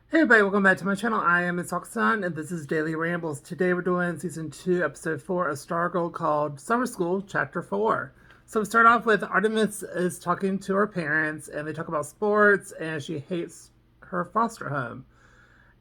Hey everybody, welcome back to my channel. I am Miss Sun, and this is Daily Rambles. Today we're doing Season 2, Episode 4 of Stargirl called Summer School, Chapter 4. So we start off with Artemis is talking to her parents, and they talk about sports, and she hates her foster home.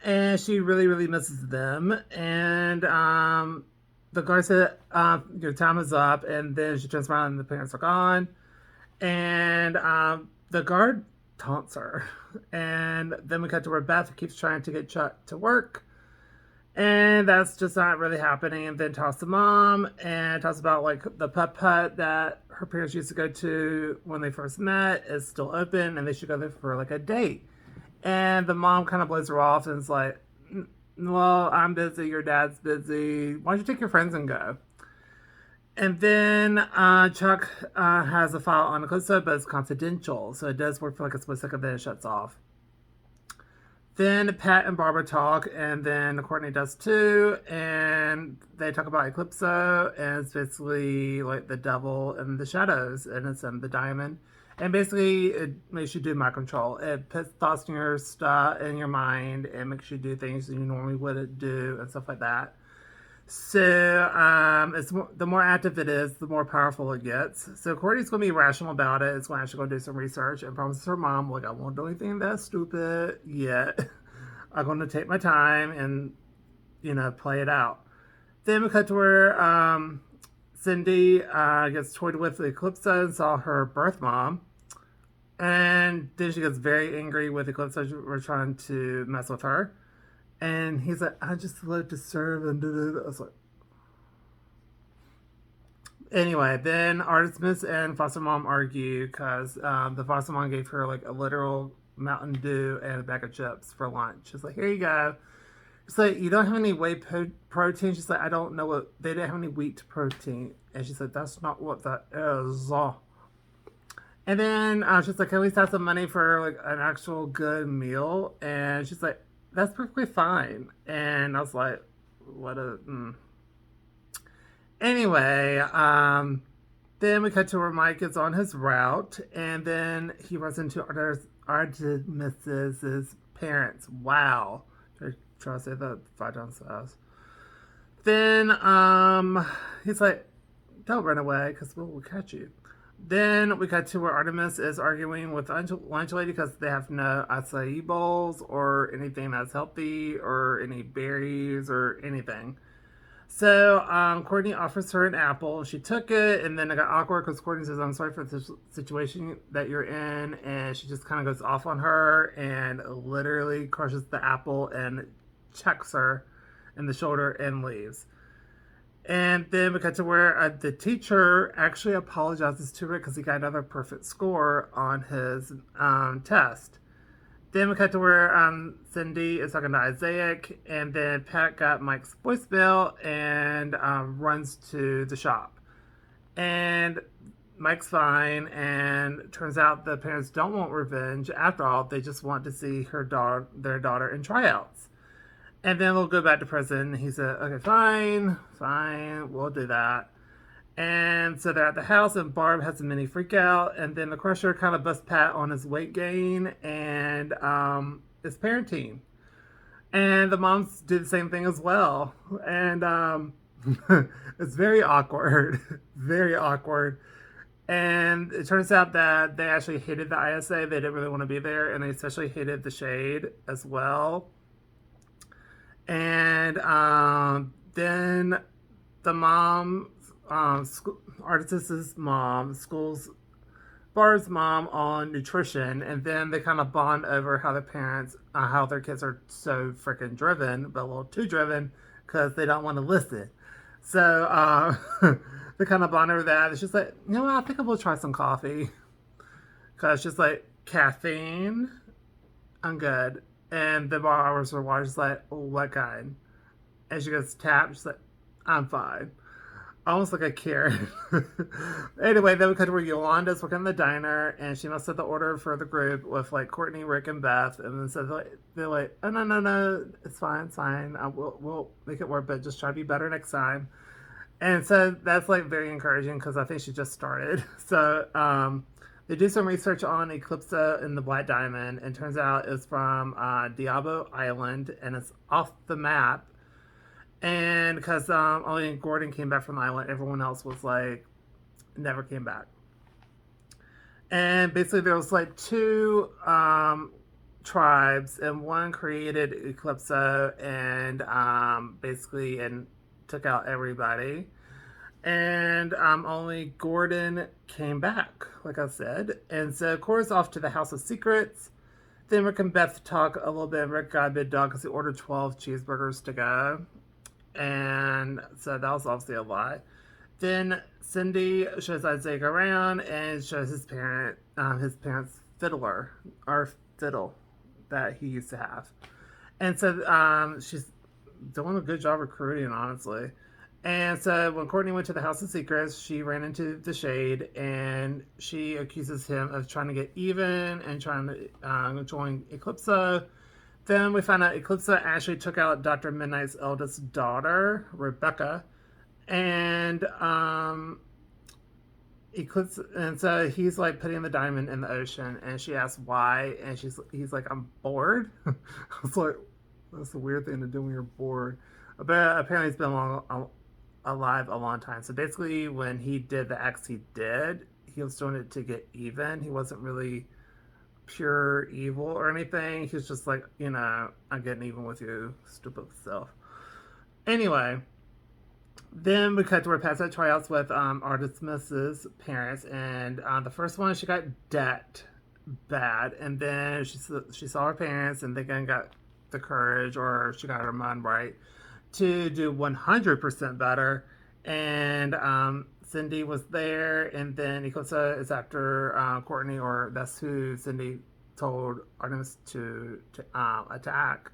And she really, really misses them. And the guard said, your time is up, and then she turns around and the parents are gone. And the guard taunts her. And then we cut to where Beth keeps trying to get Chuck to work. And that's just not really happening. And then talks to mom and talks about like the putt putt that her parents used to go to when they first met is still open and they should go there for like a date. And the mom kind of blows her off and is like, well, I'm busy, your dad's busy. Why don't you take your friends and go? And then Chuck has a file on Eclipse, but it's confidential, so it does work for like a split second, then it shuts off. Then Pat and Barbara talk, and then Courtney does too, and they talk about Eclipso, and it's basically like the devil in the shadows, and it's in the diamond. And basically, it makes you do mind control. It puts thoughts in your stuff in your mind, and makes you do things that you normally wouldn't do, and stuff like that. So it's the more active it is, the more powerful it gets. So Courtney's gonna be rational about it. It's actually gonna do some research and promises her mom, like, I won't do anything that's stupid yet. I'm gonna take my time and play it out. Then we cut to where Cindy gets toyed with the Eclipse and saw her birth mom. And then she gets very angry with Eclipse for trying to mess with her. And he's like, I just love to serve and do. I was like, anyway, then Artemis and foster mom argue because the foster mom gave her like a literal Mountain Dew and a bag of chips for lunch. She's like, here you go. She's like, you don't have any whey protein. She's like, I don't know what they didn't have any wheat protein. And she said, that's not what that is. And then she's like, can we have some money for like an actual good meal? And she's like, that's perfectly fine. And I was like, what a. Anyway, then we cut to where Mike is on his route, and then he runs into Artemis's parents. Wow. Try to say that 5 times fast. Then he's like, don't run away because we'll catch you. Then we got to where Artemis is arguing with lunch lady because they have no acai bowls or anything that's healthy or any berries or anything. So Courtney offers her an apple. She took it, and then it got awkward because Courtney says, I'm sorry for the situation that you're in. And she just kind of goes off on her and literally crushes the apple and checks her in the shoulder and leaves. And then we got to where the teacher actually apologizes to her because he got another perfect score on his test. Then we cut to where Cindy is talking to Isaiah, and then Pat got Mike's voicemail and runs to the shop. And Mike's fine, and turns out the parents don't want revenge. After all, they just want to see their daughter in tryouts. And then we'll go back to prison. He said, okay, fine, we'll do that. And so they're at the house, and Barb has a mini freak out, and then the Crusher kind of busts Pat on his weight gain and his parenting. And the moms do the same thing as well. And it's very awkward. Very awkward. And it turns out that they actually hated the ISA. They didn't really want to be there, and they especially hated the Shade as well. And then the mom, Artis's mom, school's Barb's mom on nutrition, and then they kind of bond over how their parents, how their kids are so freaking driven, but a little too driven because they don't want to listen. So they kind of bond over that. It's just like, you know what, I think I will try some coffee because it's just like caffeine. I'm good. And the bar hours were watching, just like, oh, what kind? And she goes, tap. She's like, I'm fine. Almost like a Karen. Anyway, then we cut to where Yolanda's working in the diner, and she must set the order for the group with like Courtney, Rick, and Beth. And then so they're like, oh, no, it's fine. We'll make it work, but just try to be better next time. And so that's like very encouraging because I think she just started. So They do some research on Eclipsa and the Black Diamond, and turns out it's from Diabo Island, and it's off the map. And because only Gordon came back from the island, everyone else was like never came back. And basically, there was like two tribes, and one created Eclipso and basically and took out everybody. And only Gordon came back, like I said. And so, of course, off to the House of Secrets. Then Rick and Beth talk a little bit. Rick got a bit dog because he ordered 12 cheeseburgers to go. And so that was obviously a lie. Then Cindy shows Isaac around and shows his parents' fiddler, or fiddle, that he used to have. And so she's doing a good job recruiting, honestly. And so when Courtney went to the House of Secrets, she ran into the Shade, and she accuses him of trying to get even and trying to join Eclipso. Then we find out Eclipso actually took out Dr. Mid-Nite's eldest daughter, Rebecca, and Eclipse, and so he's like putting the diamond in the ocean, and she asks why, and he's like, I'm bored. I was like, that's a weird thing to do when you're bored. But apparently he's been alive a long time. So basically, when he did the acts he did, he was doing it to get even. He wasn't really pure evil or anything. He was just like, I'm getting even with you, stupid self. Anyway, then we cut to her past at tryouts with Artemis's parents, and the first one she got debt bad, and then she saw her parents, and they got the courage, or she got her mind right, to do 100% better. And Cindy was there, and then Eclipsa is after Courtney, or that's who Cindy told Artemis to attack,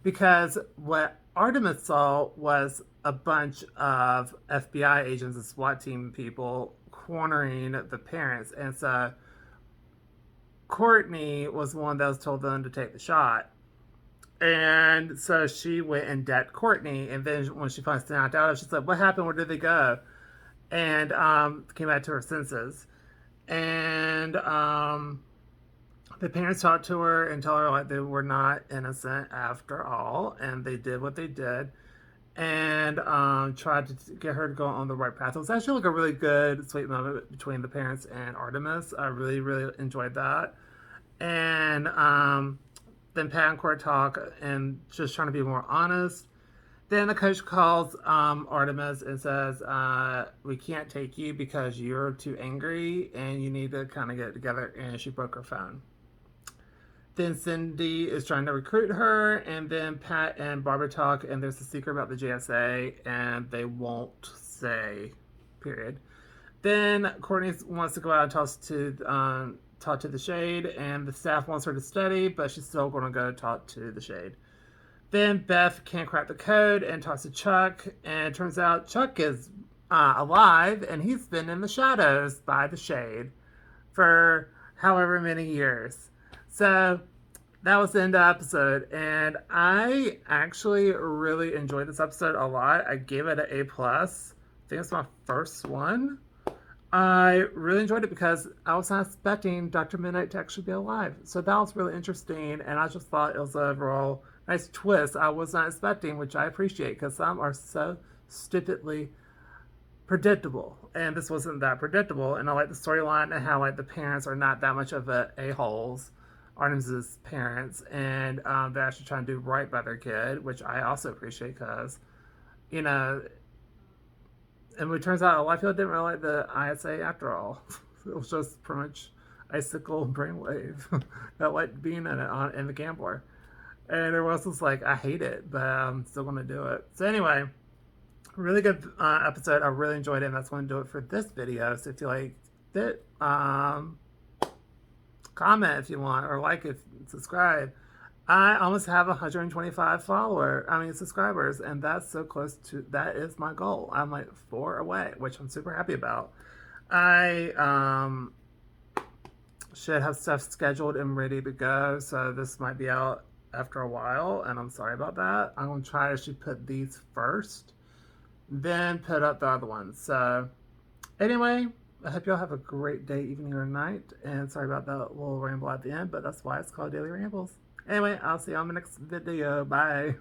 because what Artemis saw was a bunch of FBI agents and SWAT team people cornering the parents, and so Courtney was one that was told them to take the shot. And so she went and decked Courtney, and then when she finally snapped out, she's like, what happened? Where did they go? And came back to her senses. And the parents talked to her and told her like they were not innocent after all, and they did what they did, and tried to get her to go on the right path. It was actually like a really good, sweet moment between the parents and Artemis. I really, really enjoyed that. And then Pat and Court talk and just trying to be more honest. Then the coach calls Artemis and says, we can't take you because you're too angry and you need to kind of get it together. And she broke her phone. Then Cindy is trying to recruit her, and then Pat and Barbara talk, and there's a secret about the JSA, and they won't say, period. Then Courtney wants to go out and talk to the Shade, and the staff wants her to study, but she's still going to go talk to the Shade. Then Beth can't crack the code and talks to Chuck, and it turns out Chuck is alive, and he's been in the shadows by the Shade for however many years. So that was the end of the episode, and I actually really enjoyed this episode a lot. I gave it an A+. I think it's my first one. I really enjoyed it because I was not expecting Dr. Mid-Nite to actually be alive. So that was really interesting, and I just thought it was an overall nice twist I was not expecting, which I appreciate because some are so stupidly predictable, and this wasn't that predictable. And I like the storyline and how like the parents are not that much of a-holes, Artemis's parents, and they're actually trying to do right by their kid, which I also appreciate because, and it turns out a lot of people didn't really like the ISA after all. It was just pretty much icicle brainwave that liked being in it in the Gambler. And everyone else was like, I hate it, but I'm still going to do it. So anyway, really good episode. I really enjoyed it, and that's going to do it for this video. So if you liked it, comment if you want, or like it, subscribe. I almost have 125 subscribers, and that's so close to, that is my goal. I'm like 4 away, which I'm super happy about. I should have stuff scheduled and ready to go, so this might be out after a while, and I'm sorry about that. I'm going to try to put these first, then put up the other ones. So anyway, I hope y'all have a great day, evening, or night. And sorry about that little ramble at the end, but that's why it's called Daily Rambles. Anyway, I'll see you on the next video. Bye.